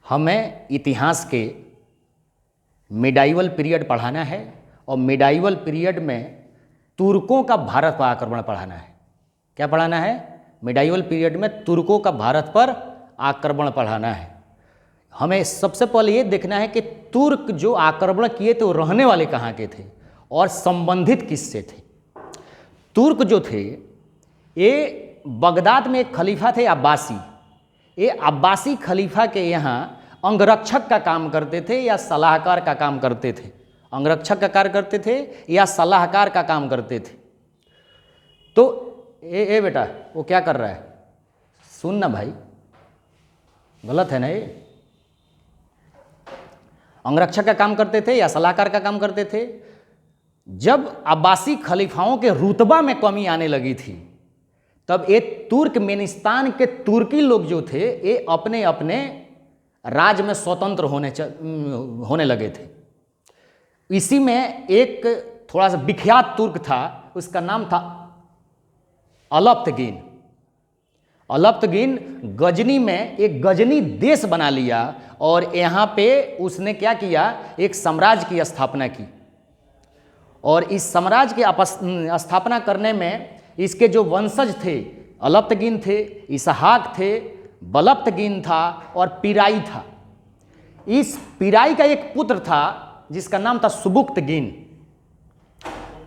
हमें इतिहास के मिडाइवल पीरियड पढ़ाना है और मिडाइवल पीरियड में तुर्कों का भारत पर आक्रमण पढ़ाना है। क्या पढ़ाना है? मिडाइवल पीरियड में तुर्कों का भारत पर आक्रमण पढ़ाना है। हमें सबसे पहले ये देखना है कि तुर्क जो आक्रमण किए थे वो रहने वाले कहाँ के थे और संबंधित किससे थे। तुर्क जो थे ये बगदाद में एक खलीफा थे अब्बासी। ये अब्बासी खलीफा के यहाँ अंगरक्षक का काम करते थे या सलाहकार का काम करते थे। अंगरक्षक का कार्य करते थे या सलाहकार का काम करते थे। तो ए बेटा वो क्या कर रहा है? सुन ना भाई, गलत है ना ये। अंगरक्षक का काम करते थे या सलाहकार का काम करते थे। जब अब्बासी खलीफाओं के रुतबा में कमी आने लगी थी तब ये तुर्कमेनिस्तान के तुर्की लोग जो थे ये अपने अपने राज्य में स्वतंत्र होने लगे थे। इसी में एक थोड़ा सा विख्यात तुर्क था, उसका नाम था अलप्तगीन। अलप्तगीन गजनी में एक गजनी देश बना लिया और यहाँ पे उसने क्या किया, एक साम्राज्य की स्थापना की। और इस साम्राज्य की स्थापना करने में इसके जो वंशज थे, अलप्तगीन थे, इसहाक थे, बलप्तगीन था और पिराई था। इस पिराई का एक पुत्र था जिसका नाम था सुबुक्तगीन।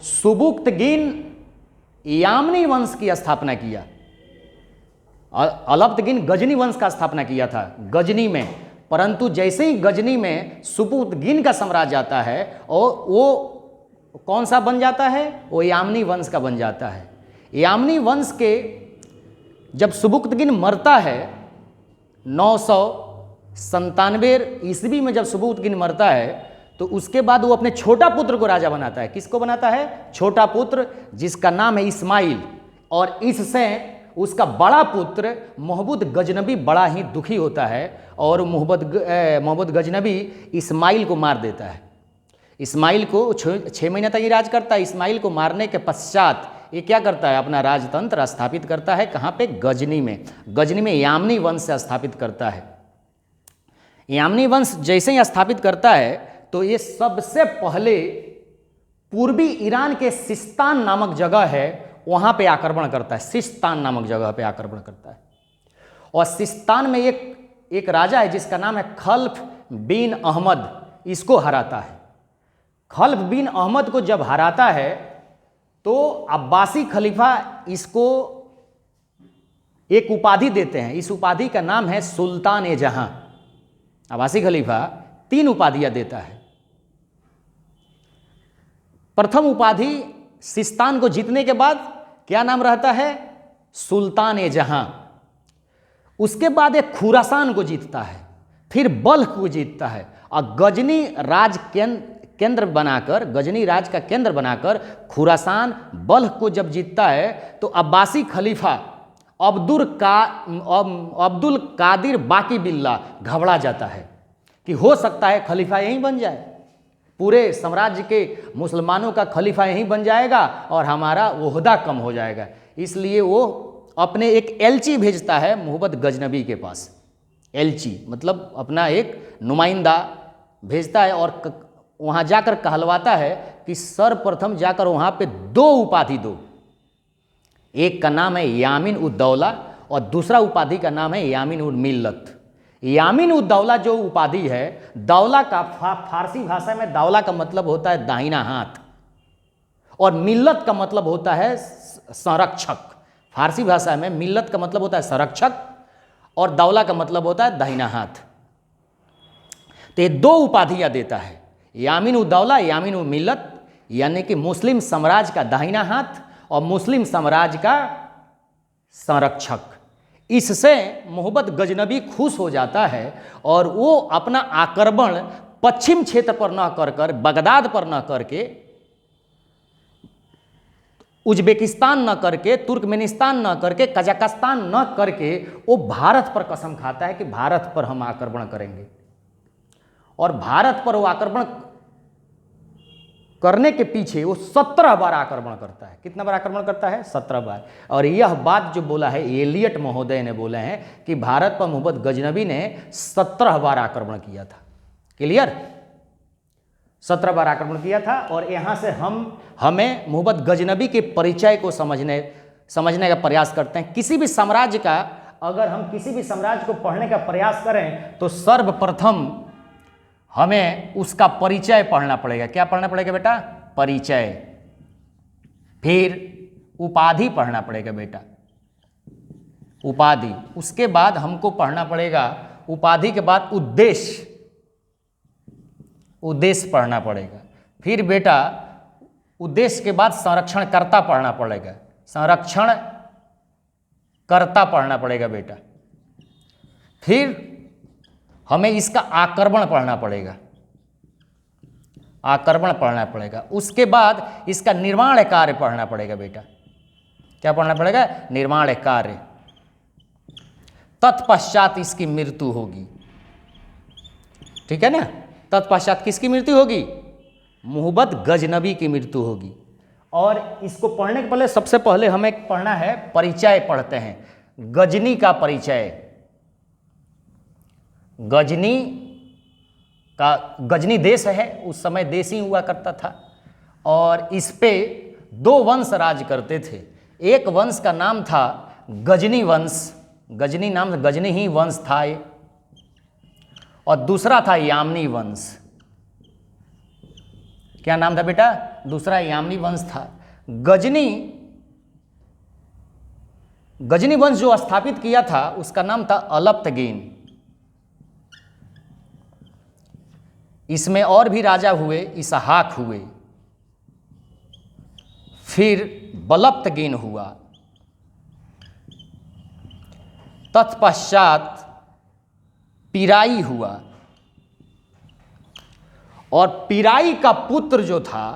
सुबुक्तगीन यामनी वंश की स्थापना किया। अलप्तगीन गजनी वंश का स्थापना किया था गजनी में, परंतु जैसे ही गजनी में सुबुक्तगीन का साम्राज्य आता है और वो कौन सा बन जाता है? वो यामनी वंश का बन जाता है। यामनी वंश के जब सुबुक्तगीन मरता है 997 ईस्वी में, जब सुबुक्तगीन मरता है तो उसके बाद वो अपने छोटा पुत्र को राजा बनाता है। किसको बनाता है? छोटा पुत्र जिसका नाम है इस्माइल। और इससे उसका बड़ा पुत्र मोहम्मद गजनबी बड़ा ही दुखी होता है और मोहम्मद गजनबी इस्माइल को मार देता है। इस्माइल को 6 महीने तक ये राज करता है। इस्माइल को मारने के पश्चात ये क्या करता है? अपना राजतंत्र स्थापित करता है। कहाँ पे? गजनी में। गजनी में यामनी वंश से स्थापित करता है। यामनी वंश जैसे ही स्थापित करता है तो ये सबसे पहले पूर्वी ईरान के सिस्तान नामक जगह है, वहाँ पे आक्रमण करता है। सिस्तान नामक जगह पे आक्रमण करता है। और सिस्तान में एक राजा है जिसका नाम है खल्फ बिन अहमद, इसको हराता है। खल्फ बिन अहमद को जब हराता है तो अब्बासी खलीफा इसको एक उपाधि देते हैं। इस उपाधि का नाम है सुल्तान ए जहां। अब्बासी खलीफा 3 उपाधियां देता है। प्रथम उपाधि सिस्तान को जीतने के बाद क्या नाम रहता है? सुल्तान ए जहां। उसके बाद एक खुरासान को जीतता है, फिर बल्ख को जीतता है और गजनी राज केंद्र बनाकर, गजनी राज का केंद्र बनाकर खुरासान बल्ख को जब जीतता है तो अब्बासी खलीफा अब्दुल कादिर बाकी बिल्ला घबरा जाता है कि हो सकता है खलीफा यहीं बन जाए, पूरे साम्राज्य के मुसलमानों का खलीफा यहीं बन जाएगा और हमारा ओहदा कम हो जाएगा। इसलिए वो अपने एक एलची भेजता है मोहम्मद गजनबी के पास। एलची मतलब अपना एक नुमाइंदा भेजता है और वहाँ जाकर कहलवाता है कि सर्वप्रथम जाकर वहाँ पे 2 उपाधि दो। एक का नाम है यामिन उद दौला और दूसरा उपाधि का नाम है यामिन उद मिल्लत। यामिन उद दौला जो उपाधि है, दौला का फारसी भाषा में दौला का मतलब होता है दाहिना हाथ और मिल्लत का मतलब होता है संरक्षक। फारसी भाषा में मिल्लत का मतलब होता है संरक्षक और दौला का मतलब होता है दाहिना हाथ। तो ये 2 उपाधियां देता है, यामिन उद दौला, यामिन उद मिल्लत, यानी कि मुस्लिम साम्राज्य का दाहिना हाथ और मुस्लिम साम्राज्य का संरक्षक। इससे मोहम्मद गजनबी खुश हो जाता है और वो अपना आक्रमण पश्चिम क्षेत्र पर न कर बगदाद पर न करके, उज्बेकिस्तान न करके, तुर्कमेनिस्तान न करके, कजाकिस्तान न करके वो भारत पर कसम खाता है कि भारत पर हम आक्रमण करेंगे। और भारत पर वो आक्रमण करने के पीछे वो 17 बार आक्रमण करता है। कितना बार आक्रमण करता है? 17 बार। और यह बात जो बोला है एलियट महोदय ने बोला है कि भारत पर मोहम्मद गजनबी ने 17 बार आक्रमण किया था। क्लियर? 17 बार आक्रमण किया था। और यहाँ से हमें मोहम्मद गजनबी के परिचय को समझने का प्रयास करते हैं। किसी भी साम्राज्य का अगर हम किसी भी साम्राज्य को पढ़ने का प्रयास करें तो सर्वप्रथम हमें उसका परिचय पढ़ना पड़ेगा। क्या पढ़ना पड़ेगा बेटा? परिचय। फिर उपाधि पढ़ना पड़ेगा बेटा, उपाधि। उसके बाद हमको पढ़ना पड़ेगा उपाधि के बाद उद्देश्य, उद्देश्य पढ़ना पड़ेगा। फिर बेटा उद्देश्य के बाद संरक्षणकर्ता पढ़ना पड़ेगा, संरक्षणकर्ता पढ़ना पड़ेगा बेटा। फिर हमें इसका आक्रमण पढ़ना पड़ेगा, आक्रमण पढ़ना पड़ेगा। उसके बाद इसका निर्माण कार्य पढ़ना पड़ेगा बेटा। क्या पढ़ना पड़ेगा? निर्माण कार्य। तत्पश्चात इसकी मृत्यु होगी। ठीक है ना? तत्पश्चात किसकी मृत्यु होगी? मोहम्मद गजनबी की मृत्यु होगी। और इसको पढ़ने के पहले सबसे पहले हमें पढ़ना है परिचय। पढ़ते हैं गजनी का परिचय। गजनी देश है, उस समय देश ही हुआ करता था। और इस पे 2 वंश राज करते थे। एक वंश का नाम था गजनी वंश, गजनी नाम गजनी ही वंश था ये। और दूसरा था यामनी वंश। क्या नाम था बेटा? दूसरा यामनी वंश था। गजनी वंश जो स्थापित किया था उसका नाम था अलप्तगीन। इसमें और भी राजा हुए, इसहाक हुए, फिर बलप्तगीन हुआ, तत्पश्चात पिराई हुआ। और पिराई का पुत्र जो था,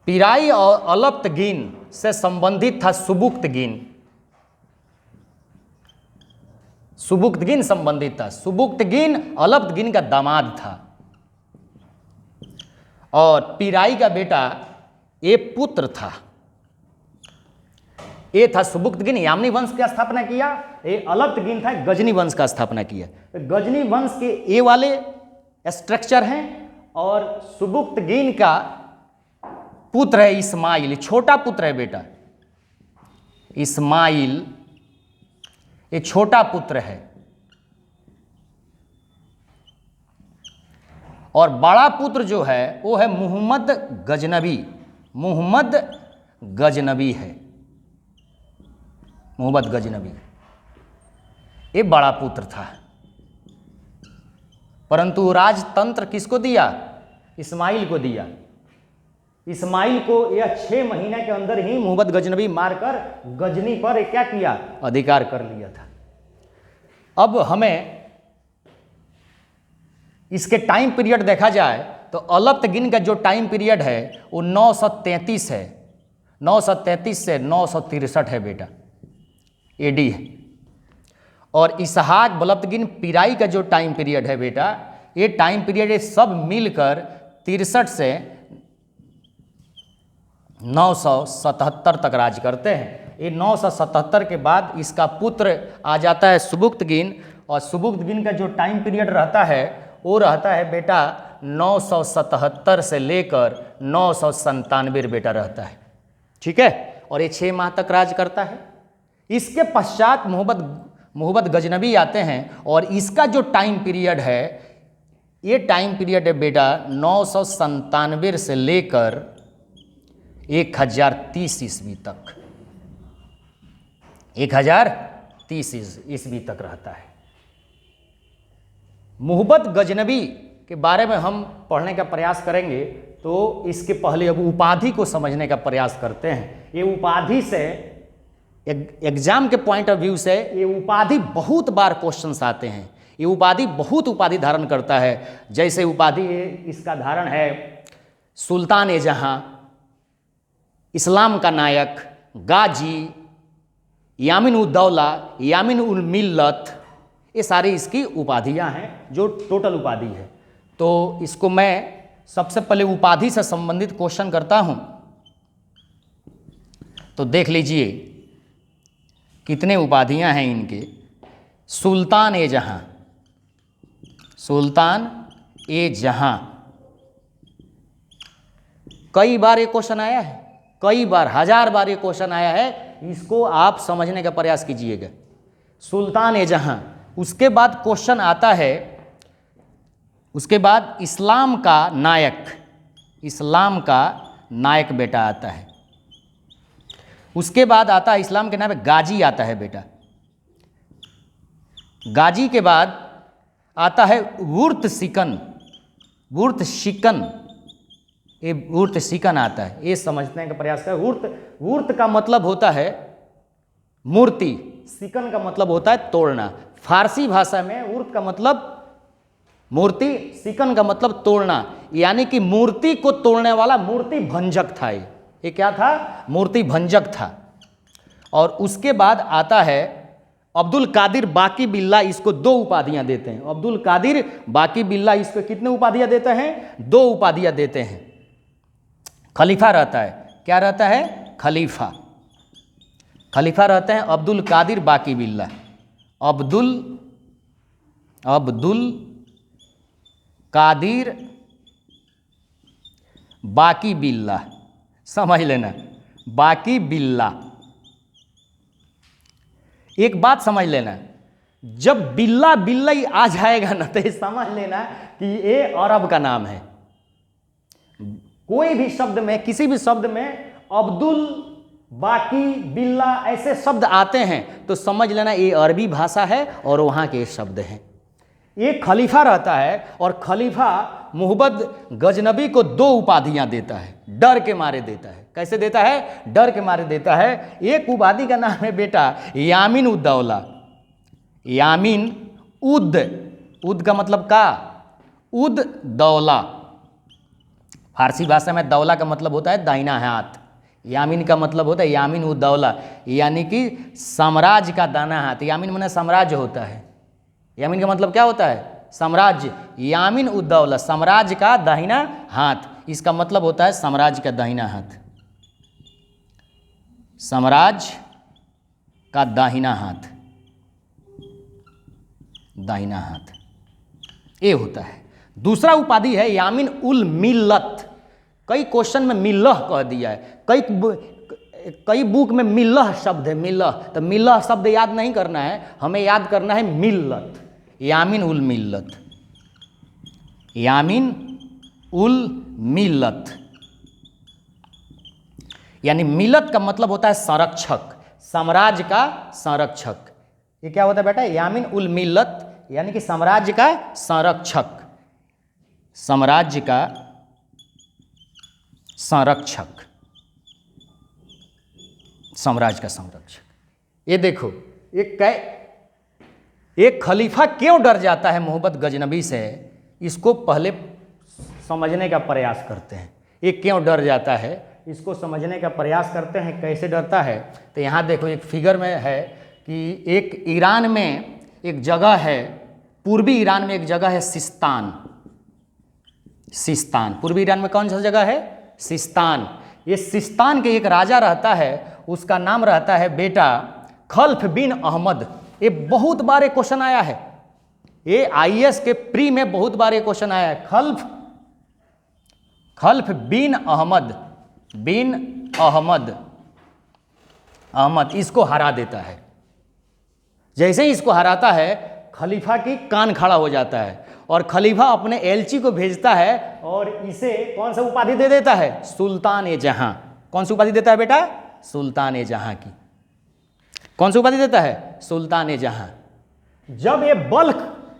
पिराई और अलप्तगीन से संबंधित था सुबुक्तगीन। सुबुक्तगीन संबंधित था। सुबुक्तगीन अलप्तगीन का दामाद था। और पिराई का बेटा ये पुत्र था। ये था सुबुक्तगीन, यामनी वंश की स्थापना किया। ये अलप्तगीन था, गजनी वंश का स्थापना किया। गजनी वंश के ये वाले स्ट्रक्चर हैं। और सुबुक्तगीन का पुत्र है इस्माइल, छोटा पुत्र है बेटा इस्माइल, ये छोटा पुत्र है। और बड़ा पुत्र जो है वो है मोहम्मद गजनबी। मोहम्मद गजनबी है, मोहम्मद गजनबी ये बड़ा पुत्र था। परंतु राजतंत्र किसको दिया? इस्माइल को दिया। इस्माइल को यह 6 महीने के अंदर ही मोहम्मद गजनबी मारकर गजनी पर क्या किया? अधिकार कर लिया था। अब हमें इसके टाइम पीरियड देखा जाए तो अलप्तगीन का जो टाइम पीरियड है वो 933 है। 933 से 963 है बेटा, एडी है। और इसहाक बलप्तगीन पिराई का जो टाइम पीरियड है बेटा, ये टाइम पीरियड ये सब मिलकर 63 से 977 तक राज करते हैं। ये 977 के बाद इसका पुत्र आ जाता है सुबुक्तगीन। और सुबुक्तगीन का जो टाइम पीरियड रहता है वो रहता है बेटा 977 से लेकर 997 बेटा रहता है। ठीक है? और ये 6 माह तक राज करता है। इसके पश्चात मोहम्मद गजनबी आते हैं। और इसका जो टाइम पीरियड है, ये टाइम पीरियड है बेटा 997 से लेकर 1030 ईस्वी तक, 1030 ईस्वी तक रहता है। मोहम्मद गजनबी के बारे में हम पढ़ने का प्रयास करेंगे तो इसके पहले अब उपाधि को समझने का प्रयास करते हैं। ये उपाधि से एग्जाम के पॉइंट ऑफ व्यू से ये उपाधि बहुत बार क्वेश्चंस आते हैं। ये उपाधि बहुत उपाधि धारण करता है। जैसे उपाधि इसका धारण है सुल्तान ए जहां, इस्लाम का नायक, गाजी, यामिन उद दौला, यामिन उल मिल्लत, ये सारी इसकी उपाधियां हैं जो टोटल उपाधि है। तो इसको मैं सबसे पहले उपाधि से संबंधित क्वेश्चन करता हूं। तो देख लीजिए कितने उपाधियां हैं इनके। सुल्तान ए जहां, सुल्तान ए जहां, कई बार ये क्वेश्चन आया है, कई बार, 1000 बार ये क्वेश्चन आया है। इसको आप समझने का प्रयास कीजिएगा। सुल्तान ए जहां, उसके बाद क्वेश्चन आता है, उसके बाद इस्लाम का नायक, इस्लाम का नायक बेटा आता है। उसके बाद आता है इस्लाम के नाम पे गाजी आता है बेटा। गाजी के बाद आता है वुर्त सिकन, वुर्त शिकन, ये वुर्त शिकन आता है। ये समझने का प्रयास करें। वुर्त, वुर्त का मतलब होता है मूर्ति, शिकन का मतलब होता है तोड़ना। फारसी भाषा में वुर्त का मतलब मूर्ति, शिकन का मतलब तोड़ना, यानी कि मूर्ति को तोड़ने वाला मूर्ति भंजक था। ये क्या था? मूर्ति भंजक था। और उसके बाद आता है अब्दुल कादिर बाकी बिल्ला, इसको 2 उपाधियां देते हैं। अब्दुल कादिर बाकी बिल्ला इसको कितने उपाधियां देते हैं? 2 उपाधियां देते हैं। खलीफा रहता है, क्या रहता है? खलीफा, खलीफा रहते हैं अब्दुल कादिर बाकी बिल्ला। अब्दुल कादिर बाकी बिल्ला, समझ लेना, बाकी बिल्ला। एक बात समझ लेना, जब बिल्ला बिल्ला ही आ जाएगा ना, तो ये समझ लेना कि ये अरब का नाम है। कोई भी शब्द में, किसी भी शब्द में अब्दुल, बाकी, बिल्ला ऐसे शब्द आते हैं तो समझ लेना ये अरबी भाषा है और वहाँ के शब्द हैं। ये खलीफा रहता है और खलीफा मोहम्मद गजनबी को 2 उपाधियां देता है, डर के मारे देता है। कैसे देता है? डर के मारे देता है। एक उपाधि का नाम है बेटा यामीन उद दौला, यामीन उद, उद का मतलब का? उद दौला। फारसी भाषा में दौला का मतलब होता है दाहिना हाथ, यामीन का मतलब होता है यामीन उद दौला, यानी कि साम्राज्य का दाना हाथ। यामीन माने साम्राज्य होता है, यामीन का मतलब क्या होता है? साम्राज्य। यामीन उद दौला, साम्राज्य का दाहिना हाथ, इसका मतलब होता है साम्राज्य का दाहिना हाथ, साम्राज्य का दाहिना हाथ, दाहिना हाथ, ये होता है। दूसरा उपाधि है यामीन उल मिल्लत। कई क्वेश्चन में मिल्लह कह दिया है, कई बुक में मिल्लह शब्द है, मिल्लह। तो मिल्लह शब्द याद नहीं करना है, हमें याद करना है मिल्लत, यामीन उल मिल्लत, यामीन उल मिल्लत। यानी मिल्लत का मतलब होता है संरक्षक, साम्राज्य का संरक्षक। ये क्या होता है बेटा? यामीन उल मिल्लत, यानी कि साम्राज्य का संरक्षक, साम्राज्य का संरक्षक, साम्राज्य का संरक्षक। ये देखो, एक खलीफा क्यों डर जाता है मोहम्मद गजनबी से, इसको पहले समझने का प्रयास करते हैं। ये क्यों डर जाता है, इसको समझने का प्रयास करते हैं। कैसे डरता है? तो यहाँ देखो, एक फिगर में है कि एक ईरान में एक जगह है, पूर्वी ईरान में एक जगह है सिस्तान, सिस्तान। पूर्वी ईरान में कौन सा जगह है? सिस्तान। ये सिस्तान के एक राजा रहता है, उसका नाम रहता है बेटा खल्फ बिन अहमद। ये बहुत बार एक क्वेश्चन आया है, ये आईएएस के प्री में बहुत बार एक क्वेश्चन आया है। खल्फ बिन अहमद, बिन अहमद इसको हरा देता है। जैसे ही इसको हराता है, खलीफा की कान खड़ा हो जाता है और खलीफा अपने एलची को भेजता है और इसे कौन सा उपाधि दे देता है? सुल्तान ए जहां। कौन सी उपाधि देता है बेटा? सुल्तान ए जहां की। कौन सी उपाधि देता है? सुल्तान ए जहां। जब ये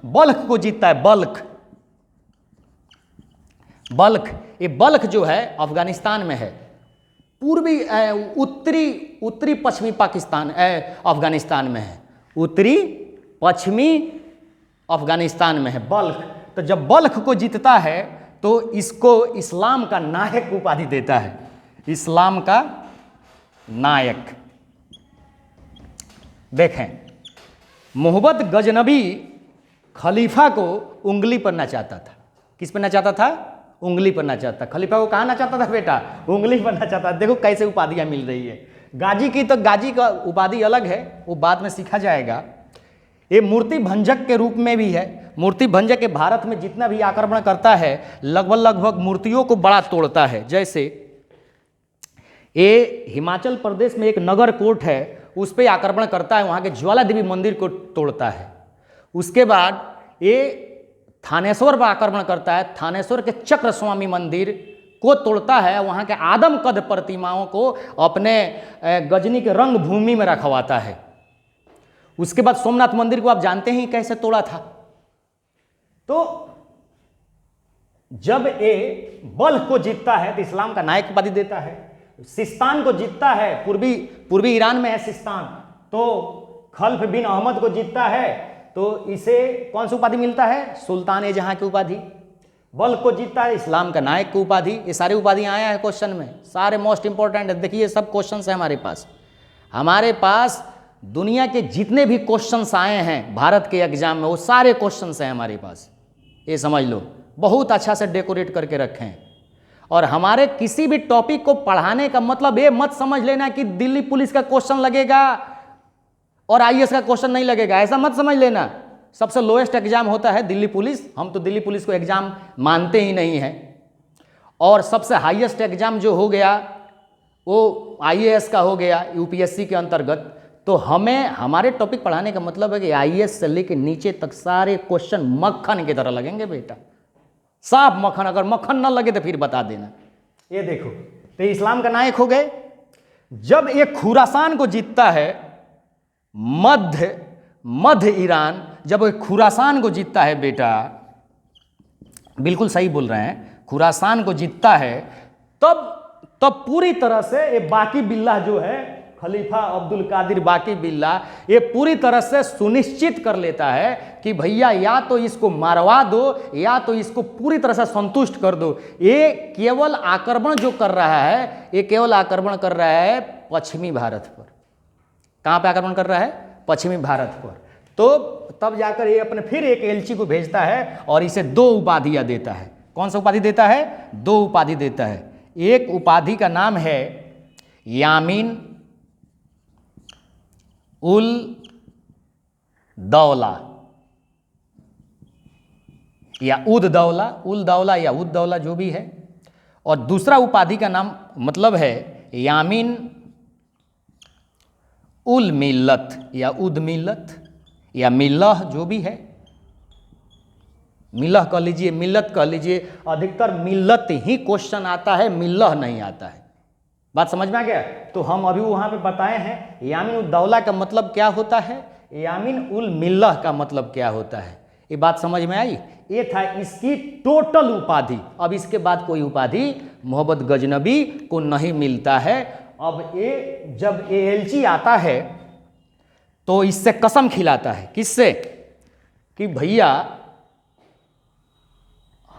बल्ख को जीतता है, ये बल्ख जो है अफगानिस्तान में है, पूर्वी उत्तरी पश्चिमी पाकिस्तान अफगानिस्तान में है, उत्तरी पश्चिमी अफगानिस्तान में है बल्ख। तो जब बल्ख को जीतता है तो इसको इस्लाम का नायक उपाधि देता है, इस्लाम का नायक। देखें, मोहम्मद गजनबी खलीफा को उंगली पर नचाता था। किस पर नचाता था? उंगली पर नचाता। खलीफा को कहाँ नचाता था बेटा? उंगली पर नचाता। देखो कैसे उपाधियाँ मिल रही है। गाजी की तो गाजी का उपाधि अलग है, वो बाद में सीखा जाएगा। ये मूर्ति भंजक के रूप में भी है। मूर्ति भंजक के भारत में जितना भी आक्रमण करता है लगभग मूर्तियों को बड़ा तोड़ता है। जैसे ये हिमाचल प्रदेश में एक नगर कोट है, उस पर आक्रमण करता है, वहाँ के ज्वाला देवी मंदिर को तोड़ता है। उसके बाद ये थानेश्वर पर आक्रमण करता है, थानेश्वर के चक्र स्वामी मंदिर को तोड़ता है, वहाँ के आदम कद प्रतिमाओं को अपने गजनी के रंग भूमि में रखवाता है। उसके बाद सोमनाथ मंदिर को आप जानते ही कैसे तोड़ा था। तो जब ये बल्ख को जीतता है तो इस्लाम का नायक उपाधि देता है। सिस्तान को जीतता है, पूर्वी ईरान में है सिस्तान, तो खल्फ बिन अहमद को जीतता है तो इसे कौन सी उपाधि मिलता है? सुल्तान ए जहां की उपाधि। बल्ख को जीतता है, इस्लाम का नायक की उपाधि। ये सारी उपाधियां आया है क्वेश्चन में, सारे मोस्ट इंपॉर्टेंट है। देखिए सब क्वेश्चन है हमारे पास दुनिया के जितने भी क्वेश्चंस आए हैं भारत के एग्जाम में, वो सारे क्वेश्चंस हैं हमारे पास। ये समझ लो, बहुत अच्छा से डेकोरेट करके रखे हैं। और हमारे किसी भी टॉपिक को पढ़ाने का मतलब ये मत समझ लेना कि दिल्ली पुलिस का क्वेश्चन लगेगा और आईएएस का क्वेश्चन नहीं लगेगा, ऐसा मत समझ लेना। सबसे लोएस्ट एग्जाम होता है दिल्ली पुलिस, हम तो दिल्ली पुलिस को एग्जाम मानते ही नहीं हैं। और सबसे हाईएस्ट एग्जाम जो हो गया वो आईएएस का हो गया यूपीएससी के अंतर्गत। तो हमें हमारे टॉपिक पढ़ाने का मतलब है कि आईएएस से लेकर नीचे तक सारे क्वेश्चन मक्खन की तरह लगेंगे बेटा, साफ मक्खन। अगर मक्खन ना लगे तो फिर बता देना। ये देखो, तो इस्लाम का नायक हो गए। जब ये खुरासान को जीतता है, मध्य ईरान, जब ये खुरासान को जीतता है बेटा, बिल्कुल सही बोल रहे हैं, खुरासान को जीतता है, तब पूरी तरह से ये बाकी बिल्लाह जो है, खलीफा अब्दुल कादिर बाकी बिल्लाह, ये पूरी तरह से सुनिश्चित कर लेता है कि भैया या तो इसको मारवा दो या तो इसको पूरी तरह से संतुष्ट कर दो। ये केवल आक्रमण जो कर रहा है, ये केवल आक्रमण कर रहा है पश्चिमी भारत पर। कहाँ पे आक्रमण कर रहा है? पश्चिमी भारत पर। तो तब जाकर ये अपने फिर एक एलची को भेजता है और इसे 2 उपाधियाँ देता है। कौन सा उपाधि देता है? 2 उपाधि देता है। एक उपाधि का नाम है यामीन उल दौला या उद दौला, उल दौला या उद दौला जो भी है। और दूसरा उपाधि का नाम मतलब है यामीन उल मिल्लत या उद मिल्लत या मिल्लह जो भी है, मिल्लह कह लीजिए, मिल्लत कह लीजिए। अधिकतर मिल्लत ही क्वेश्चन आता है, मिल्लह नहीं आता है। बात समझ में आ गया? तो हम अभी वहाँ पे बताए हैं यामीन उल दौला का मतलब क्या होता है, यामीन उल मिल्लह का मतलब क्या होता है। ये बात समझ में आई? ये था इसकी टोटल उपाधि। अब इसके बाद कोई उपाधि मोहम्मद गजनबी को नहीं मिलता है। अब ये जब एएलची आता है तो इससे कसम खिलाता है। किससे? कि भैया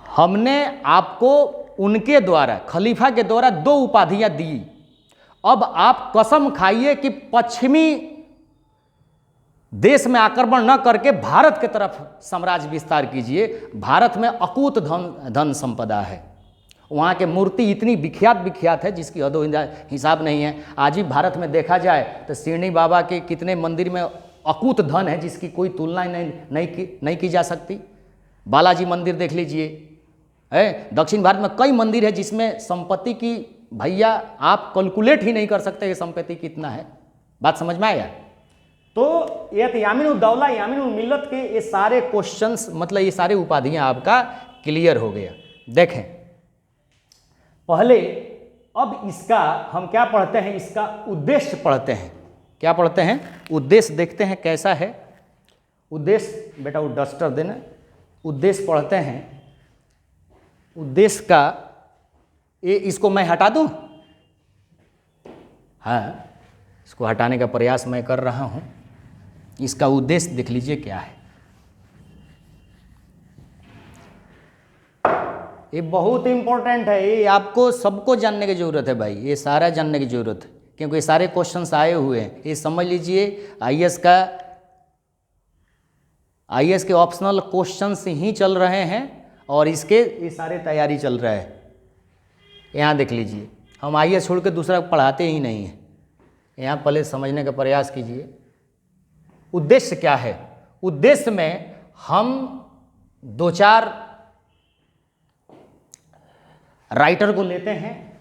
हमने आपको उनके द्वारा, खलीफा के द्वारा 2 उपाधियां दी। अब आप कसम खाइए कि पश्चिमी देश में आक्रमण न करके भारत के तरफ साम्राज्य विस्तार कीजिए। भारत में अकूत धन संपदा है, वहाँ के मूर्ति इतनी विख्यात है जिसकी हदो हिसाब नहीं है। आज भी भारत में देखा जाए तो शिरडी बाबा के कितने मंदिर में अकूत धन है जिसकी कोई तुलना नहीं की जा सकती। बालाजी मंदिर देख लीजिए, है दक्षिण भारत में कई मंदिर है जिसमें संपत्ति की भैया आप कैलकुलेट ही नहीं कर सकते कि संपत्ति कितना है। बात समझ में आया? तो ये यामीन उल दौला, यामीन उल मिल्लत के ये सारे क्वेश्चंस, मतलब ये सारे उपाधियां आपका क्लियर हो गया। देखें पहले, अब इसका हम क्या पढ़ते हैं, इसका उद्देश्य पढ़ते हैं। क्या पढ़ते हैं? उद्देश्य देखते हैं कैसा है उद्देश्य। बेटा वो डस्टर देना। उद्देश्य पढ़ते हैं। उद्देश्य का ये, इसको मैं हटा दूं? हाँ, इसको हटाने का प्रयास मैं कर रहा हूं। इसका उद्देश्य देख लीजिए क्या है। ये बहुत इंपॉर्टेंट है, ये आपको सबको जानने की जरूरत है भाई, ये सारा जानने की जरूरत है क्योंकि ये सारे क्वेश्चंस आए हुए हैं। ये समझ लीजिए आईएएस के ऑप्शनल क्वेश्चंस ही चल रहे हैं और इसके ये सारे तैयारी चल रहा है। यहाँ देख लीजिए, हम आइए छोड़ के दूसरा पढ़ाते ही नहीं हैं। यहाँ पहले समझने का प्रयास कीजिए उद्देश्य क्या है। उद्देश्य में हम दो चार राइटर को लेते हैं।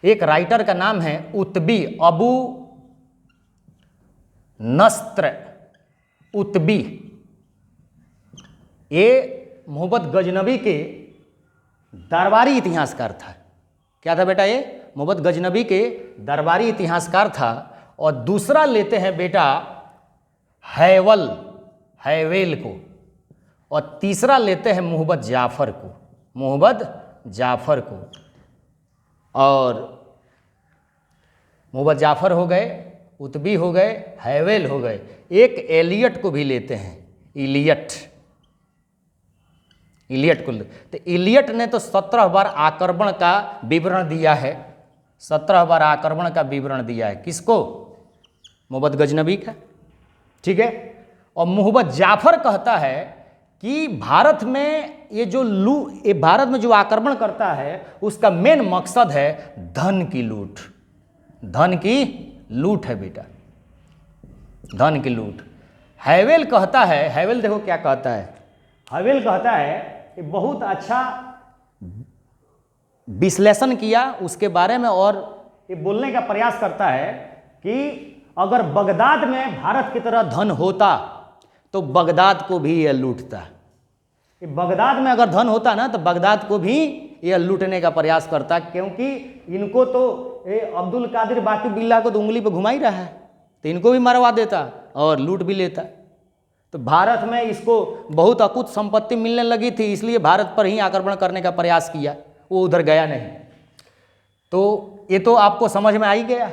एक राइटर का नाम है उत्बी, अबू नस्र उत्बी। ये मोहम्मद गजनबी के दरबारी इतिहासकार था। क्या था बेटा? ये मोहम्मद गजनबी के दरबारी इतिहासकार था। और दूसरा लेते हैं बेटा हैवेल को, और तीसरा लेते हैं मोहम्मद जाफ़र को। और मोहम्मद जाफ़र हो गए, उत्बी हो गए, हैवेल हो गए। एक एलियट को भी लेते हैं, इलियट को। तो इलियट ने तो 17 बार आक्रमण का विवरण दिया है, 17 बार आक्रमण का विवरण दिया है। किसको? मोहम्मद गजनबी का, ठीक है। और मोहम्मद जाफ़र कहता है कि भारत में ये भारत में जो आक्रमण करता है उसका मेन मकसद है धन की लूट। धन की लूट है बेटा, धन की लूट। हैवेल कहता है, हैवेल देखो क्या कहता है। हैवेल कहता है कि बहुत अच्छा विश्लेषण किया उसके बारे में, और ये बोलने का प्रयास करता है कि अगर बगदाद में भारत की तरह धन होता तो बगदाद को भी यह लूटता। बगदाद में अगर धन होता ना तो बगदाद को भी यह लूटने का प्रयास करता, क्योंकि इनको तो अब्दुल कादिर बाकी बिल्ला को तो उंगली पे घुमा ही रहा है, तो इनको भी मरवा देता और लूट भी लेता। तो भारत में इसको बहुत अकुत संपत्ति मिलने लगी थी, इसलिए भारत पर ही आक्रमण करने का प्रयास किया, वो उधर गया नहीं। तो ये तो आपको समझ में आ ही गया।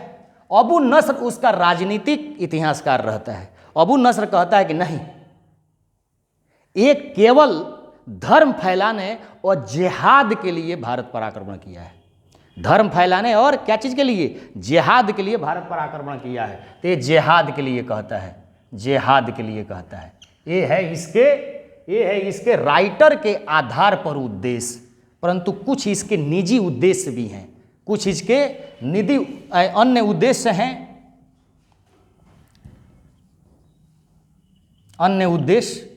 अबू नस्र उसका राजनीतिक इतिहासकार रहता है। अबू नस्र कहता है कि नहीं, एक केवल धर्म फैलाने और जिहाद के लिए भारत पर आक्रमण किया है। धर्म फैलाने और क्या चीज़ के लिए? जिहाद के लिए भारत पर आक्रमण किया है। तो ये जिहाद के लिए कहता है, जिहाद के लिए कहता है। ये है इसके राइटर के आधार पर उद्देश्य, परंतु कुछ इसके निजी उद्देश्य भी हैं, कुछ इसके निजी अन्य उद्देश्य हैं। अन्य उद्देश्य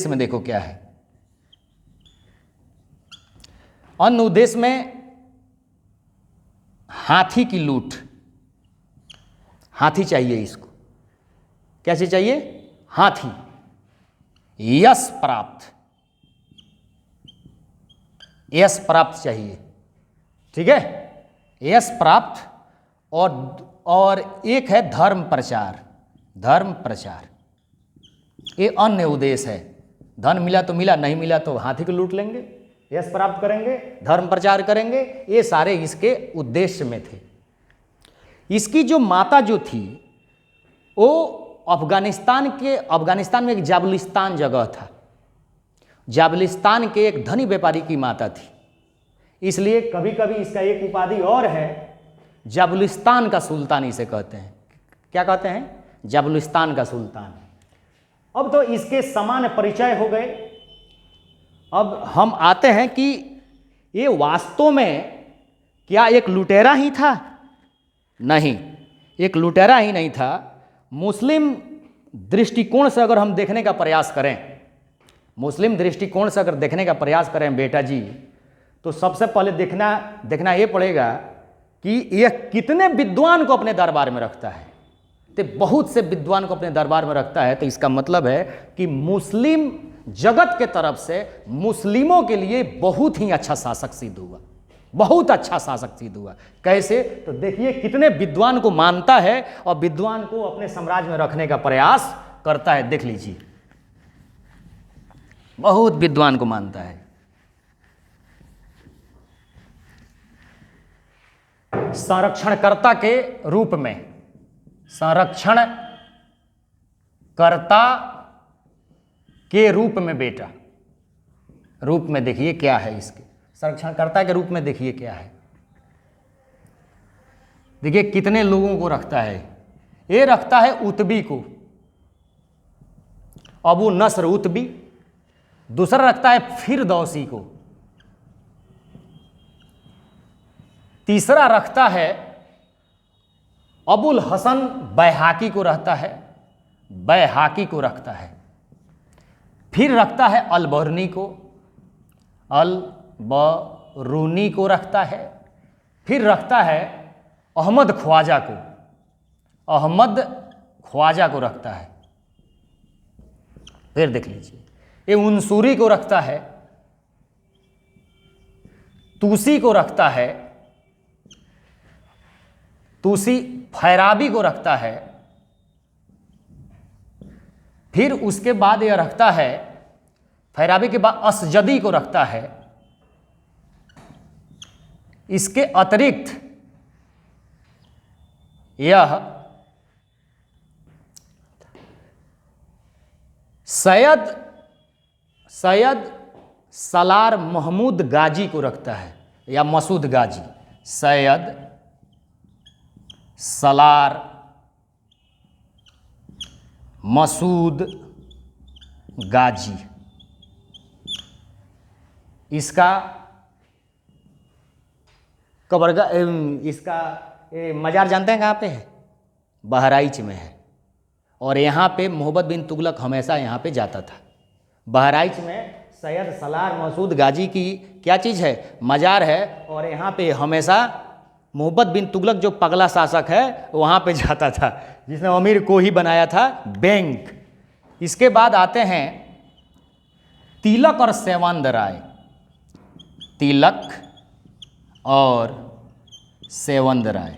में देखो क्या है। अन्य उद्देश्य में हाथी की लूट, हाथी चाहिए इसको। कैसे चाहिए? हाथी। यश प्राप्त चाहिए, ठीक है, यश प्राप्त। और एक है धर्म प्रचार। ये अन्य उद्देश्य है। धन मिला तो मिला, नहीं मिला तो हाथी को लूट लेंगे, यश प्राप्त करेंगे, धर्म प्रचार करेंगे। ये सारे इसके उद्देश्य में थे। इसकी जो माता जो थी वो अफगानिस्तान में एक जाबलिस्तान जगह था, जाबलिस्तान के एक धनी व्यापारी की माता थी। इसलिए कभी कभी इसका एक उपाधि और है, जाबलिस्तान का सुल्तान इसे कहते हैं। क्या कहते हैं? जाबलिस्तान का सुल्तान। अब तो इसके सामान्य परिचय हो गए। अब हम आते हैं कि ये वास्तव में क्या एक लुटेरा ही था? नहीं, एक लुटेरा ही नहीं था। मुस्लिम दृष्टिकोण से अगर हम देखने का प्रयास करें, मुस्लिम दृष्टिकोण से अगर देखने का प्रयास करें बेटा जी, तो सबसे पहले देखना ये पड़ेगा कि यह कितने विद्वान को अपने दरबार में रखता है। तो बहुत से विद्वान को अपने दरबार में रखता है, तो इसका मतलब है कि मुस्लिम जगत के तरफ से मुस्लिमों के लिए बहुत ही अच्छा शासक सिद्ध हुआ, बहुत अच्छा शासक सिद्ध हुआ। कैसे? तो देखिए कितने विद्वान को मानता है और विद्वान को अपने साम्राज्य में रखने का प्रयास करता है। देख लीजिए, बहुत विद्वान को मानता है। संरक्षणकर्ता के रूप में, संरक्षणकर्ता के रूप में बेटा, रूप में देखिए क्या है इसके, संरक्षणकर्ता के रूप में देखिए क्या है। देखिए कितने लोगों को रखता है। ये रखता है उत्बी को, अबू नस्र उत्बी, दूसरा रखता है फिरदौसी को, तीसरा रखता है अबुल हसन बैहाकी को रखता है, बैहाकी को रखता है, फिर रखता है अलबरूनी को, अलबरूनी को रखता है, फिर रखता है अहमद ख्वाजा को, अहमद ख्वाजा को रखता है। फिर देख लीजिए, ये उनसूरी को रखता है, तूसी को रखता है, तूसी फैराबी को रखता है, फिर उसके बाद यह रखता है, फैराबी के बाद असजदी को रखता है। इसके अतिरिक्त यह सैयद सलार महमूद गाजी को रखता है, या मसूद गाजी, सैयद सलार मसूद गाजी। इसका कबरगा, इसका मज़ार जानते हैं कहाँ पे है? बहराइच में है। और यहाँ पे मोहब्बत बिन तुगलक हमेशा यहाँ पे जाता था। बहराइच में सैयद सलार मसूद गाजी की क्या चीज़ है? मज़ार है। और यहाँ पे हमेशा मोहब्बत बिन तुगलक जो पगला शासक है वहाँ पे जाता था, जिसने अमीर को ही बनाया था बैंक। इसके बाद आते हैं तिलक और सेवंद राय, तिलक और सेवंद राय,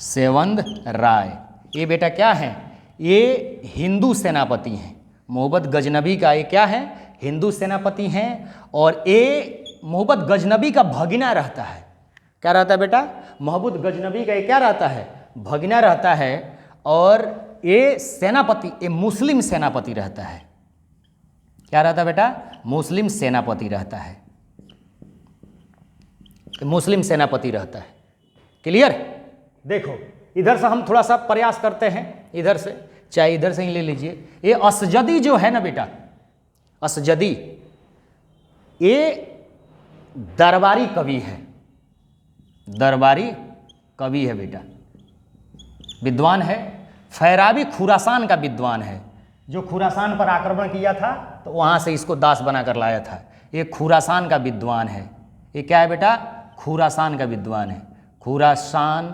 सेवंद राय। ये बेटा क्या है? ये हिंदू सेनापति हैं। मोहब्बत गजनबी का ये क्या है? हिंदू सेनापति हैं। और ये मोहब्बत गजनबी का भगिना रहता है। क्या रहता है बेटा? मोहब्बत गजनबी का ये क्या रहता है? भगिना रहता है। और ये सेनापति, ये मुस्लिम सेनापति रहता है। क्या रहता है बेटा? मुस्लिम सेनापति रहता है, मुस्लिम सेनापति रहता है। क्लियर? देखो इधर से हम थोड़ा सा प्रयास करते हैं, इधर से, चाहे इधर से ही ले लीजिए। ये असजदी जो है ना बेटा, असजदी ये दरबारी कवि है, दरबारी कवि है बेटा, विद्वान है। फैराबी खुरासान का विद्वान है, जो खुरासान पर आक्रमण किया था तो वहाँ से इसको दास बनाकर लाया था। ये खुरासान का विद्वान है। ये क्या है बेटा? खुरासान का विद्वान है, खुरासान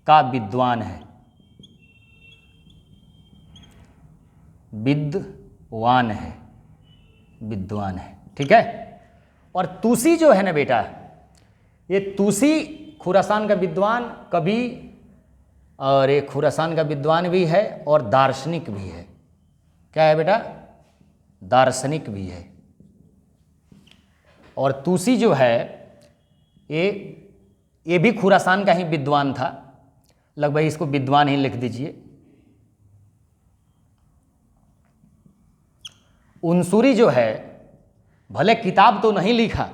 का विद्वान है, विद्वान है, विद्वान है। ठीक है? और तूसी जो है ना बेटा, ये तूसी खुरासान का विद्वान, कवि, और ये खुरासान का विद्वान भी है और दार्शनिक भी है। क्या है बेटा? दार्शनिक भी है। और तूसी जो है ये भी खुरासान का ही विद्वान था, लगभग इसको विद्वान ही लिख दीजिए। उनसूरी जो है भले किताब तो नहीं लिखा,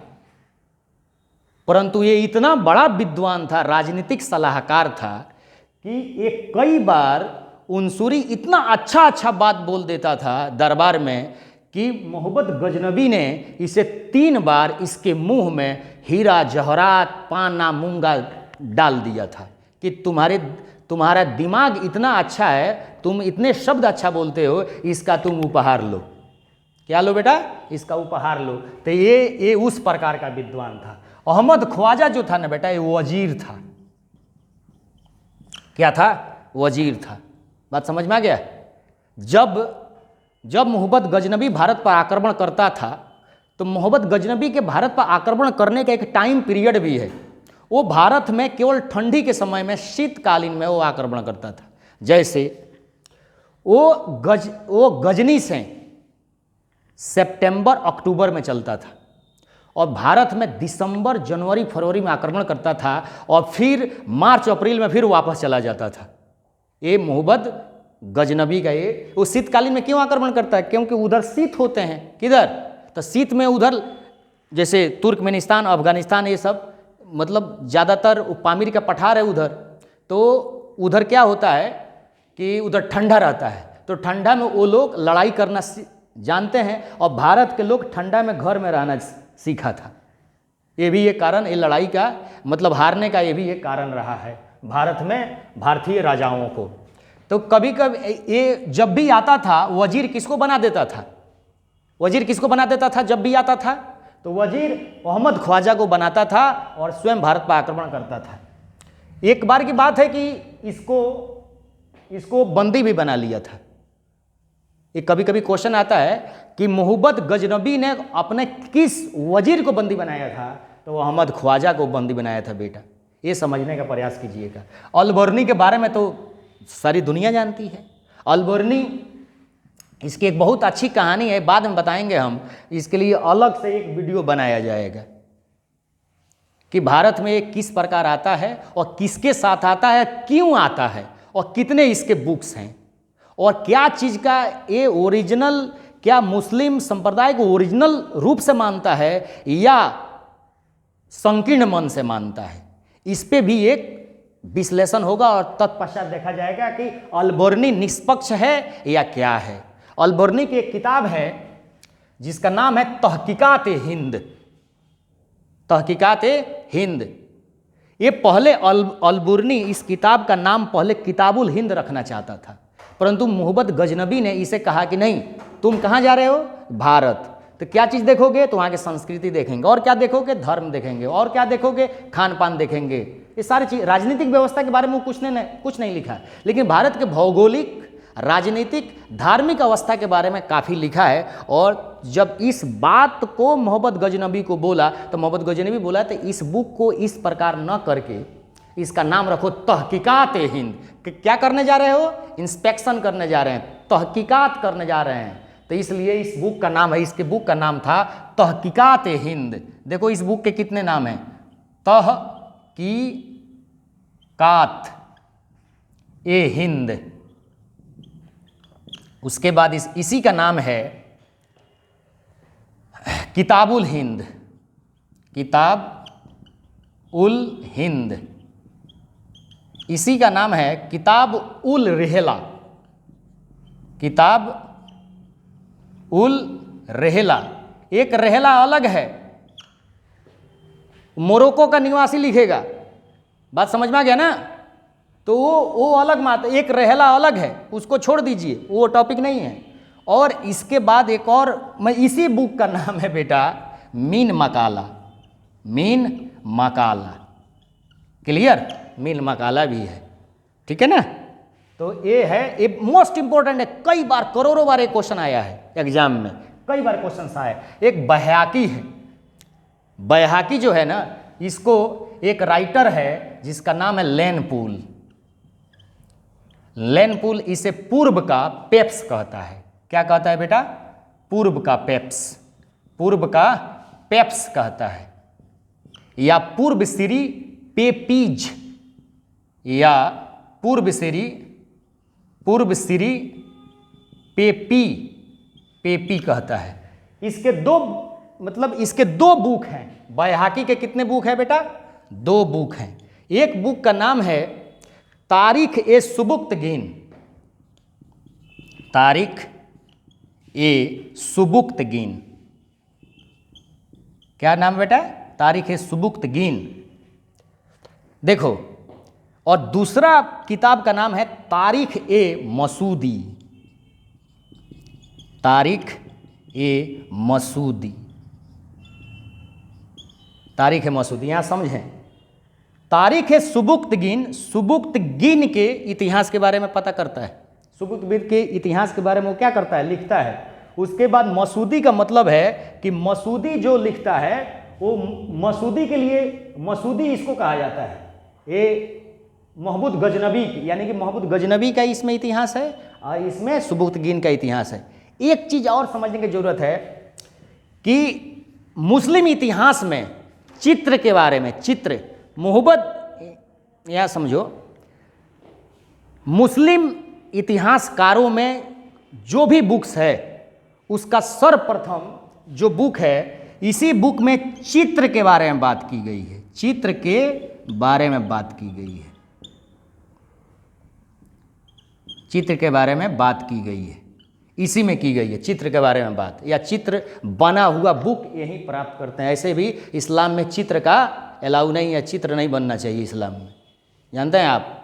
परंतु ये इतना बड़ा विद्वान था, राजनीतिक सलाहकार था कि ये कई बार उनसूरी इतना अच्छा बात बोल देता था दरबार में कि मोहब्बत गजनबी ने इसे 3 बार इसके मुंह में हीरा जवाहरात पाना मूंगा डाल दिया था कि तुम्हारा दिमाग इतना अच्छा है, तुम इतने शब्द अच्छा बोलते हो, इसका तुम उपहार लो। क्या लो बेटा? इसका उपहार लो। तो ये उस प्रकार का विद्वान था। अहमद ख्वाजा जो था ना बेटा, ये वजीर था। क्या था? वजीर था। बात समझ में आ गया? जब मोहब्बत गजनबी भारत पर आक्रमण करता था तो मोहब्बत गजनबी के भारत पर आक्रमण करने का एक टाइम पीरियड भी है। वो भारत में केवल ठंडी के समय में, शीतकालीन में वो आक्रमण करता था। जैसे वो गजनी से सितंबर अक्टूबर में चलता था और भारत में दिसंबर जनवरी फरवरी में आक्रमण करता था और फिर मार्च अप्रैल में फिर वापस चला जाता था। ये मोहब्बत गजनबी का ये वो शीतकालीन में क्यों आक्रमण करता है? क्योंकि उधर शीत होते हैं। किधर? तो शीत में उधर जैसे तुर्कमेनिस्तान, अफगानिस्तान, ये सब मतलब ज़्यादातर पामीर का पठार है उधर। तो उधर क्या होता है कि उधर ठंडा रहता है, तो ठंडा में वो लोग लड़ाई करना जानते हैं, और भारत के लोग ठंडा में घर में रहना सीखा था। ये भी एक कारण, ये लड़ाई का मतलब हारने का ये भी एक कारण रहा है भारत में भारतीय राजाओं को। तो कभी कभी ये जब भी आता था, वजीर किसको बना देता था? वजीर किसको बना देता था जब भी आता था? तो वजीर मोहम्मद ख्वाजा को बनाता था और स्वयं भारत पर आक्रमण करता था। एक बार की बात है कि इसको बंदी भी बना लिया था। ये कभी कभी क्वेश्चन आता है कि मोहब्बत गजनबी ने अपने किस वजीर को बंदी बनाया था? तो वो अहमद ख्वाजा को बंदी बनाया था बेटा। ये समझने का प्रयास कीजिएगा। अलबर्नी के बारे में तो सारी दुनिया जानती है। अलबर्नी, इसकी एक बहुत अच्छी कहानी है, बाद में बताएंगे हम, इसके लिए अलग से एक वीडियो बनाया जाएगा कि भारत में ये किस प्रकार आता है और किसके साथ आता है, क्यों आता है और कितने इसके बुक्स हैं और क्या चीज़ का ये ओरिजिनल, क्या मुस्लिम संप्रदाय को ओरिजिनल रूप से मानता है या संकीर्ण मन से मानता है। इस पे भी एक विश्लेषण होगा और तत्पश्चात देखा जाएगा कि अलबर्नी निष्पक्ष है या क्या है। अलबर्नी की एक किताब है जिसका नाम है तहकीकात हिंद। तहकीकात हिंद। ये पहले अलबर्नी इस किताब का नाम पहले किताबुल हिंद रखना चाहता था, परंतु मोहब्बत गजनबी ने इसे कहा कि नहीं, तुम कहाँ जा रहे हो? भारत। तो क्या चीज़ देखोगे? तो वहाँ की संस्कृति देखेंगे। और क्या देखोगे? धर्म देखेंगे। और क्या देखोगे? खान पान देखेंगे। ये सारी चीज़, राजनीतिक व्यवस्था के बारे में कुछ नहीं लिखा, लेकिन भारत के भौगोलिक, राजनीतिक, धार्मिक अवस्था के बारे में काफ़ी लिखा है। और जब इस बात को मोहब्बत गजनबी को बोला तो मोहब्बत गजनबी बोला तो इस बुक को इस प्रकार न करके इसका नाम रखो तहकीकात हिंद। कि क्या करने जा रहे हो? इंस्पेक्शन करने जा रहे हैं, तहकीकात करने जा रहे हैं। तो इसलिए इस बुक का नाम है, इसके बुक का नाम था तहकीकात हिंद। देखो इस बुक के कितने नाम हैं? तहकीकात ए हिंद। उसके बाद इसी का नाम है किताबुल हिंद। किताब उल हिंद। इसी का नाम है किताब उल रेहला। किताब उल रेहला। एक रेहला अलग है, मोरक्को का निवासी लिखेगा। बात समझ में आ गया ना? तो वो अलग बात, एक रेहला अलग है, उसको छोड़ दीजिए, वो टॉपिक नहीं है। और इसके बाद एक और, मैं इसी बुक का नाम है बेटा मीन मकाला। मीन मकाला, क्लियर? मीन मकाला भी है, ठीक है ना? तो ये है, ये मोस्ट इंपॉर्टेंट है। कई बार, करोड़ों बार ये क्वेश्चन आया है एग्जाम में, कई बार क्वेश्चन आया। एक बैहाकी है। बैहाकी जो है ना, इसको एक राइटर है जिसका नाम है लेनपूल। लेनपूल इसे पूर्व का पेप्स कहता है। क्या कहता है बेटा? पूर्व का पेप्स। पूर्व का पेप्स कहता है, या पूर्व श्री पेपीज, या पूर्व श्री पेपी कहता है। इसके दो बुक हैं। बैहाकी के कितने बुक हैं बेटा? 2 बुक हैं। एक बुक का नाम है तारीख ए सुबुक्तगीन। तारीख ए सुबुक्तगीन। क्या नाम बेटा? तारीख ए सुबुक्तगीन। देखो, और दूसरा किताब का नाम है तारीख ए मसूदी। तारीख ए मसूदी। तारीख ए मसूदी, यहां समझें। तारीख ए सुबुक्तगीन, सुबुक्तगीन के इतिहास के बारे में पता करता है। सुबुक्तगीन के इतिहास के बारे में वो क्या करता है? लिखता है। उसके बाद मसूदी का मतलब है कि मसूदी जो लिखता है वो मसूदी के लिए, मसूदी इसको कहा जाता है। ये मोहब्बत गजनबी, यानी कि मोहब्बत गजनबी का इसमें इतिहास है और इसमें सुबुक्तगीन का इतिहास है। एक चीज़ और समझने की जरूरत है कि मुस्लिम इतिहास में चित्र के बारे में, चित्र, मोहब्बत, यह समझो, मुस्लिम इतिहासकारों में जो भी बुक्स है उसका सर्वप्रथम जो बुक है, इसी बुक में चित्र के बारे में बात की गई है। चित्र के बारे में बात की गई है। चित्र के बारे में बात की गई है, इसी में की गई है चित्र के बारे में बात, या चित्र बना हुआ बुक यही प्राप्त करते हैं। ऐसे भी इस्लाम में चित्र का अलाउ नहीं है, चित्र नहीं बनना चाहिए इस्लाम में, जानते हैं आप।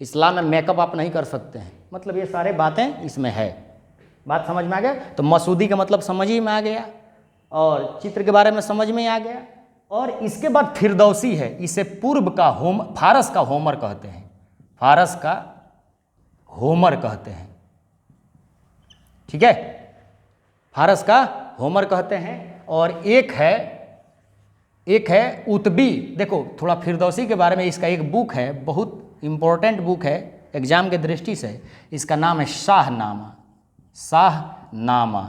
इस्लाम में मेकअप आप नहीं कर सकते हैं, मतलब ये सारे बातें इसमें है। बात समझ में आ गया? तो मसूदी का मतलब समझ ही में आ गया, और चित्र के बारे में समझ में आ गया। और इसके बाद फिरदौसी है, इसे पूर्व का फारस का होमर कहते हैं, फारस का होमर कहते हैं, ठीक है, फारस का होमर कहते हैं। और एक है उतबी। देखो थोड़ा फिरदौसी के बारे में, इसका एक बुक है, बहुत इम्पोर्टेंट बुक है एग्जाम के दृष्टि से, इसका नाम है शाहनामा। शाहनामा,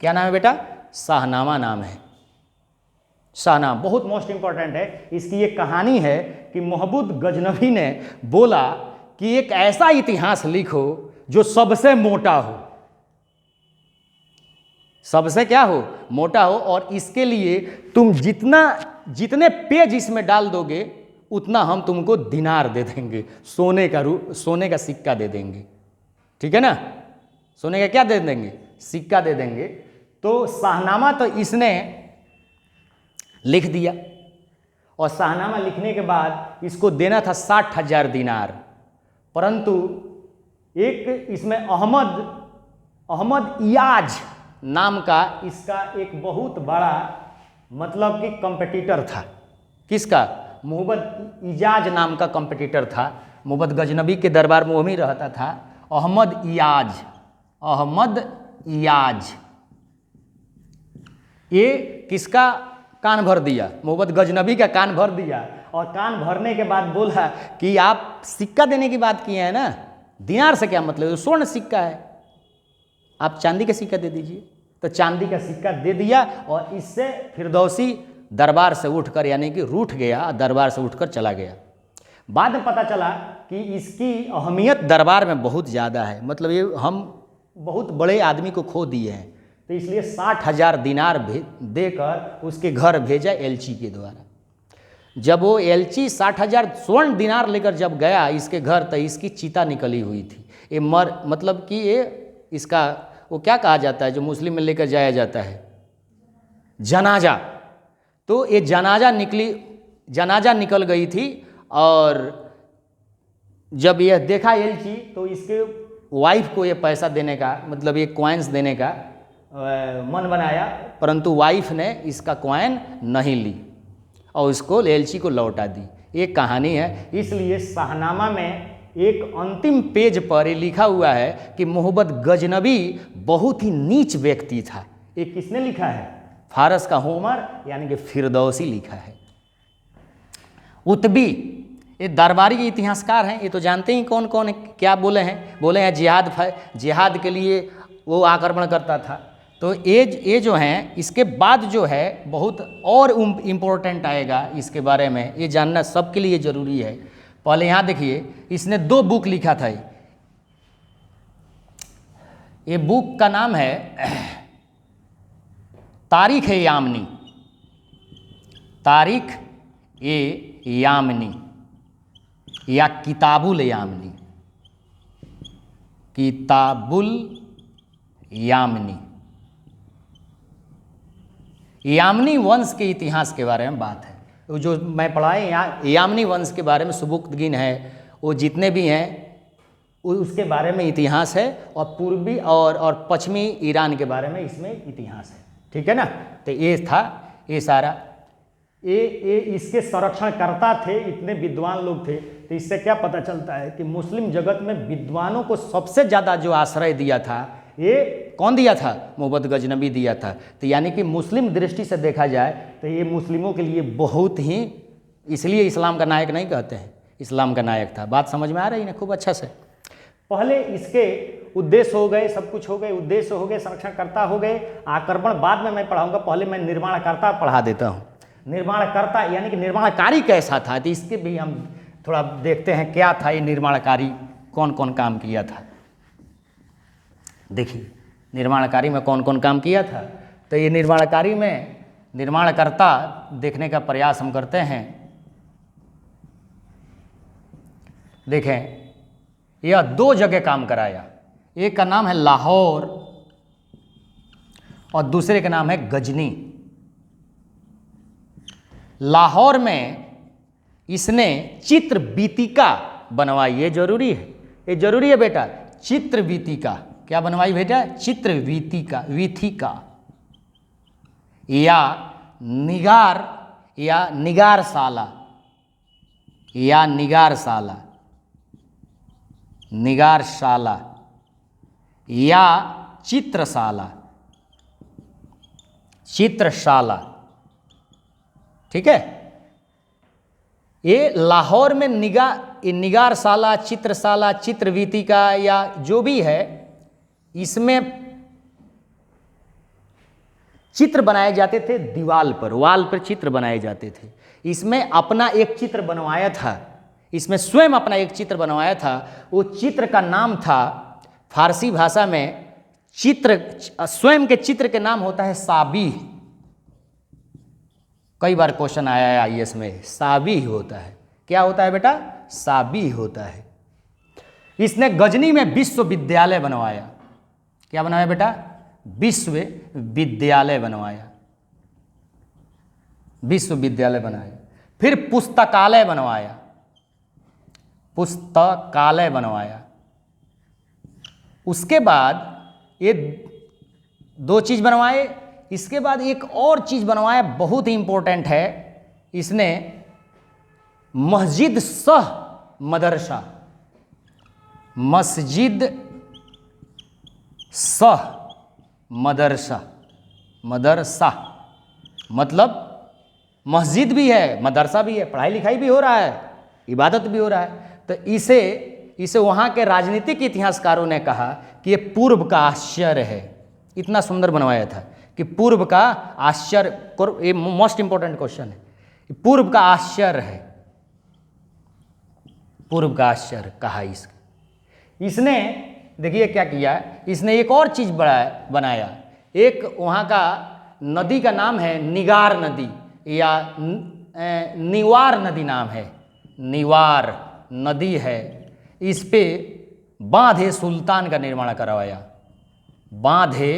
क्या नाम है बेटा? शाहनामा नाम है, शाहनामा बहुत मोस्ट इंपॉर्टेंट है। इसकी एक कहानी है कि मोहम्मद गजनवी ने बोला कि एक ऐसा इतिहास लिखो जो सबसे मोटा हो, सबसे क्या हो? मोटा हो, और इसके लिए तुम जितने पेज इसमें डाल दोगे उतना हम तुमको दिनार दे देंगे, सोने का सिक्का दे देंगे, ठीक है ना? सोने का क्या दे देंगे? सिक्का दे देंगे। तो शाहनामा तो इसने लिख दिया, और शाहनामा लिखने के बाद इसको देना था 60,000 दिनार, परंतु एक इसमें अहमद इयाज नाम का इसका एक बहुत बड़ा मतलब कि कंपटीटर था। किसका? मोहम्मद इजाज नाम का कंपटीटर था। मोहम्मद गजनबी के दरबार में वही रहता था, अहमद इयाज। ये किसका कान भर दिया? मोहम्मद गजनबी का कान भर दिया, और कान भरने के बाद बोला कि आप सिक्का देने की बात किए हैं ना, दिनार से क्या मतलब? स्वर्ण सिक्का है, आप चांदी का सिक्का दे दीजिए। तो चांदी का सिक्का दे दिया, और इससे फिरदौसी दरबार से उठकर, यानी कि रूठ गया, दरबार से उठकर चला गया। बाद में पता चला कि इसकी अहमियत दरबार में बहुत ज़्यादा है, मतलब ये हम बहुत बड़े आदमी को खो दिए हैं, तो इसलिए 60,000 दिनार देकर उसके घर भेजा एलची के द्वारा। जब वो एलची 60,000 स्वर्ण दिनार लेकर जब गया इसके घर, तो इसकी चिता निकली हुई थी। ये मतलब कि ये इसका वो क्या कहा जाता है जो मुस्लिम में लेकर जाया जाता है? जनाजा। तो ये जनाजा निकल गई थी, और जब यह देखा एलची तो इसके वाइफ को ये पैसा देने का, मतलब ये कॉइन्स देने का मन बनाया, परंतु वाइफ ने इसका कॉइन नहीं ली और इसको एलची को लौटा दी। ये कहानी है। इसलिए शाहनामा में एक अंतिम पेज पर ये लिखा हुआ है कि मोहम्मद गजनबी बहुत ही नीच व्यक्ति था। ये किसने लिखा है? फारस का होमर यानी कि फिरदौसी लिखा है। उतबी ये दरबारी के इतिहासकार हैं, ये तो जानते ही कौन कौन है, क्या बोले हैं जिहाद के लिए वो आक्रमण करता था। तो ये जो हैं, इसके बाद जो है बहुत और इम्पोर्टेंट आएगा, इसके बारे में ये जानना सबके लिए ज़रूरी है। पहले यहाँ देखिए, इसने 2 बुक लिखा था। ये बुक का नाम है तारीख यामनी, तारीख यामनी या किताबुल यामनी, किताबुल यामनी। यामनी वंश के इतिहास के बारे में बात है। वो जो मैं पढ़ाए यहाँ यामनी वंश के बारे में सुबुक्तगीन है, वो जितने भी हैं उसके बारे में इतिहास है, और पूर्वी और पश्चिमी ईरान के बारे में इसमें इतिहास है, ठीक है ना। तो ये था ये सारा, ये इसके संरक्षणकर्ता थे, इतने विद्वान लोग थे। तो इससे क्या पता चलता है कि मुस्लिम जगत में विद्वानों को सबसे ज़्यादा जो आश्रय दिया था, ये कौन दिया था? मोहम्मद गजनबी दिया था। तो यानी कि मुस्लिम दृष्टि से देखा जाए तो ये मुस्लिमों के लिए बहुत ही, इसलिए इस्लाम का नायक नहीं कहते हैं, इस्लाम का नायक था। बात समझ में आ रही है ना खूब अच्छा से। पहले इसके उद्देश्य हो गए, सब कुछ हो गए, उद्देश्य हो गए, संरक्षणकर्ता हो गए, आक्रमण बाद में मैं पढ़ाऊंगा, पहले मैं निर्माणकर्ता पढ़ा देता हूँ। निर्माणकर्ता यानी कि निर्माणकारी कैसा था, तो इसके भी हम थोड़ा देखते हैं क्या था ये निर्माणकारी, कौन कौन काम किया था। देखिए निर्माणकारी में कौन कौन काम किया था। तो ये निर्माणकारी में निर्माणकर्ता देखने का प्रयास हम करते हैं। देखें, यह 2 जगह काम कराया, एक का नाम है लाहौर और दूसरे का नाम है गजनी। लाहौर में इसने चित्र वीतिका बनवाई, ये जरूरी है, ये जरूरी है बेटा, चित्र वीतिका। क्या बनवाई बेटा? चित्र वीतिका, वीथिका या निगारशाला या निगारशाला, निगारशाला या चित्रशाला, चित्रशाला। ठीक है, ये लाहौर में निगारशाला, चित्रशाला, चित्रवीतिका या जो भी है, इसमें चित्र बनाए जाते थे दीवार पर, वाल पर चित्र बनाए जाते थे। इसमें अपना एक चित्र बनवाया था, इसमें स्वयं अपना एक चित्र बनवाया था। वो चित्र का नाम था, फारसी भाषा में चित्र, स्वयं के चित्र के नाम होता है साबीह। कई बार क्वेश्चन आया है आईएएस में, साबीह होता है। क्या होता है बेटा? साबीह होता है। इसने गजनी में विश्वविद्यालय बनवाया। क्या बनवाया बेटा? विश्वविद्यालय बनवाया, विश्वविद्यालय बनाया। फिर पुस्तकालय बनवाया, पुस्तकालय बनवाया। उसके बाद ये दो चीज बनवाए। इसके बाद एक और चीज बनवाया, बहुत ही इंपॉर्टेंट है। इसने मस्जिद सह मदरसा, मस्जिद सह मदरसा, मदरसा मतलब मस्जिद भी है, मदरसा भी है, पढ़ाई लिखाई भी हो रहा है, इबादत भी हो रहा है। तो इसे वहाँ के राजनीतिक इतिहासकारों ने कहा कि ये पूर्व का आश्चर्य है। इतना सुंदर बनवाया था कि पूर्व का आश्चर्य, ये मोस्ट इंपॉर्टेंट क्वेश्चन है, पूर्व का आश्चर्य है, पूर्व का आश्चर्य कहा इसके। इसने देखिए क्या किया, इसने एक और चीज बनाया। एक वहाँ का नदी का नाम है निगार नदी या निवार नदी नाम है, निवार नदी है। इस पे बांधे सुल्तान का निर्माण करवाया, बांधे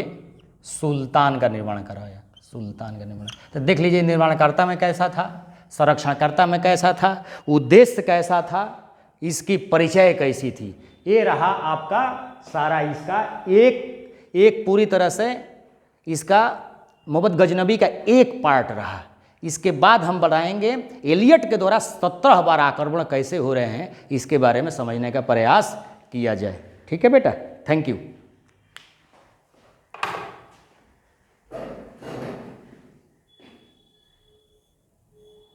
सुल्तान का निर्माण करवाया, सुल्तान का निर्माण। तो देख लीजिए निर्माणकर्ता में कैसा था, संरक्षणकर्ता में कैसा था, उद्देश्य कैसा था, इसकी परिचय कैसी थी। ये रहा आपका सारा इसका एक पूरी तरह से इसका मोहम्मद गजनबी का एक पार्ट रहा। इसके बाद हम बढ़ाएंगे एलियट के द्वारा 17 बार आक्रमण कैसे हो रहे हैं, इसके बारे में समझने का प्रयास किया जाए। ठीक है बेटा, थैंक यू।